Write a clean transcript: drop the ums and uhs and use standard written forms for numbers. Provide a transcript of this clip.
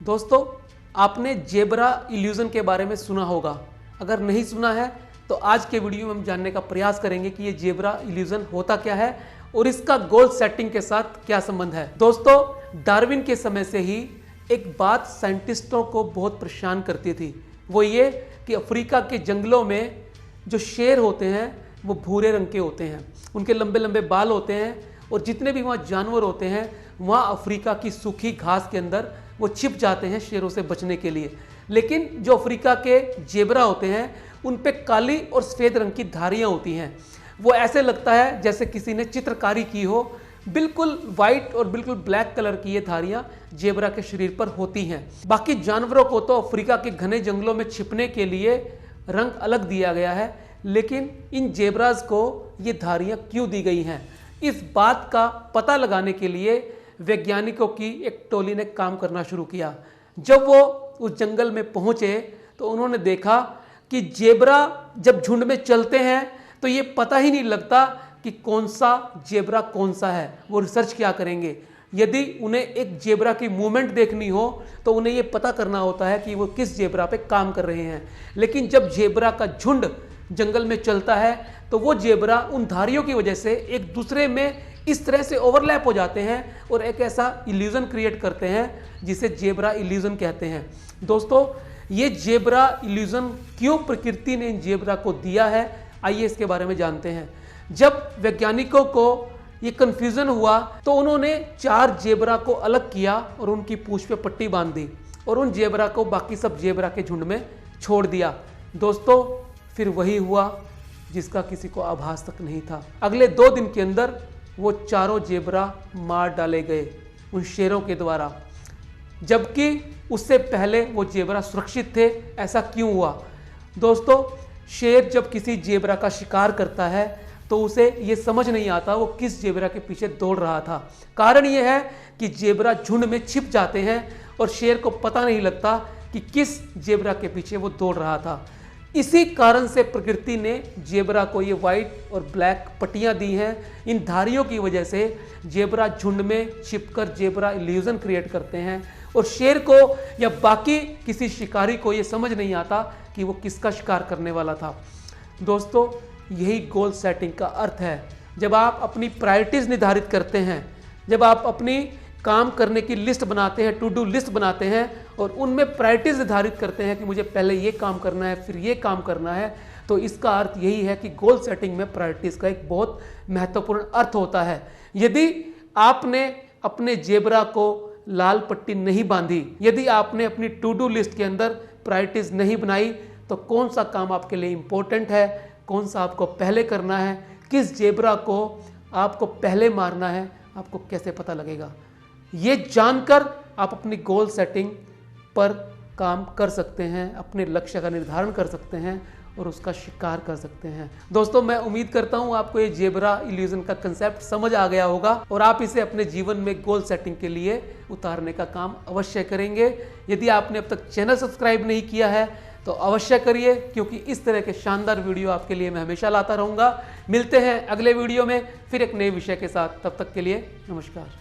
दोस्तों, आपने zebra illusion के बारे में सुना होगा। अगर नहीं सुना है तो आज के वीडियो में हम जानने का प्रयास करेंगे कि ये जेब्रा इल्यूजन होता क्या है और इसका गोल सेटिंग के साथ क्या संबंध है। दोस्तों, डार्विन के समय से ही एक बात साइंटिस्टों को बहुत परेशान करती थी, वो ये कि अफ्रीका के जंगलों में जो शेर होते हैं वो भूरे रंग के होते हैं, उनके लंबे लंबे बाल होते हैं और जितने भी वहाँ जानवर होते हैं वहाँ अफ्रीका की सूखी घास के अंदर वो छिप जाते हैं शेरों से बचने के लिए। लेकिन जो अफ्रीका के जेब्रा होते हैं उन पे काली और सफ़ेद रंग की धारियाँ होती हैं। वो ऐसे लगता है जैसे किसी ने चित्रकारी की हो। बिल्कुल वाइट और बिल्कुल ब्लैक कलर की ये धारियाँ जेब्रा के शरीर पर होती हैं। बाकी जानवरों को तो अफ्रीका के घने जंगलों में छिपने के लिए रंग अलग दिया गया है, लेकिन इन जेब्राज को ये धारियाँ क्यों दी गई हैं, इस बात का पता लगाने के लिए वैज्ञानिकों की एक टोली ने काम करना शुरू किया। जब वो उस जंगल में पहुंचे तो उन्होंने देखा कि जेब्रा जब झुंड में चलते हैं तो ये पता ही नहीं लगता कि कौन सा जेब्रा कौन सा है। वो रिसर्च क्या करेंगे, यदि उन्हें एक जेब्रा की मूवमेंट देखनी हो तो उन्हें ये पता करना होता है कि वो किस जेब्रा पे काम कर रहे हैं। लेकिन जब जेब्रा का झुंड जंगल में चलता है तो वो जेब्रा उन धारियों की वजह से एक दूसरे में इस तरह से ओवरलैप हो जाते हैं और एक ऐसा इल्यूजन क्रिएट करते हैं जिसे जेब्रा इल्यूजन कहते हैं। दोस्तों, ये जेब्रा इल्यूजन क्यों प्रकृति ने इन जेब्रा को दिया है, आइए इसके बारे में जानते हैं। जब वैज्ञानिकों को ये कन्फ्यूजन हुआ तो उन्होंने 4 जेब्रा को अलग किया और उनकी पूंछ पे पट्टी बांध दी और उन जेब्रा को बाकी सब जेब्रा के झुंड में छोड़ दिया। दोस्तों, फिर वही हुआ जिसका किसी को आभास तक नहीं था। अगले 2 दिन के अंदर वो चारों जेब्रा मार डाले गए उन शेरों के द्वारा, जबकि उससे पहले वो जेब्रा सुरक्षित थे। ऐसा क्यों हुआ? दोस्तों, शेर जब किसी जेब्रा का शिकार करता है तो उसे ये समझ नहीं आता वो किस जेब्रा के पीछे दौड़ रहा था। कारण ये है कि जेब्रा झुंड में छिप जाते हैं और शेर को पता नहीं लगता कि किस जेब्रा के पीछे वो दौड़ रहा था। इसी कारण से प्रकृति ने जेब्रा को ये वाइट और ब्लैक पट्टियां दी हैं। इन धारियों की वजह से जेब्रा झुंड में छिपकर जेब्रा इल्यूजन क्रिएट करते हैं और शेर को या बाकी किसी शिकारी को ये समझ नहीं आता कि वो किसका शिकार करने वाला था। दोस्तों, यही गोल सेटिंग का अर्थ है। जब आप अपनी प्रायोरिटीज़ निर्धारित करते हैं, जब आप अपनी काम करने की लिस्ट बनाते हैं, टू डू लिस्ट बनाते हैं और उनमें प्रायोरिटीज निर्धारित करते हैं कि मुझे पहले ये काम करना है फिर ये काम करना है, तो इसका अर्थ यही है कि गोल सेटिंग में प्रायोरिटीज का एक बहुत महत्वपूर्ण अर्थ होता है। यदि आपने अपने जेब्रा को लाल पट्टी नहीं बांधी, यदि आपने अपनी टू डू लिस्ट के अंदर प्रायोरिटीज नहीं बनाई, तो कौन सा काम आपके लिए इंपॉर्टेंट है, कौन सा आपको पहले करना है, किस जेब्रा को आपको पहले मारना है, आपको कैसे पता लगेगा? ये जानकर आप अपनी गोल सेटिंग पर काम कर सकते हैं, अपने लक्ष्य का निर्धारण कर सकते हैं और उसका शिकार कर सकते हैं। दोस्तों, मैं उम्मीद करता हूँ आपको ये जेब्रा इल्यूजन का कंसेप्ट समझ आ गया होगा और आप इसे अपने जीवन में गोल सेटिंग के लिए उतारने का काम अवश्य करेंगे। यदि आपने अब तक चैनल सब्सक्राइब नहीं किया है तो अवश्य करिए, क्योंकि इस तरह के शानदार वीडियो आपके लिए मैं हमेशा लाता रहूँगा। मिलते हैं अगले वीडियो में फिर एक नए विषय के साथ। तब तक के लिए नमस्कार।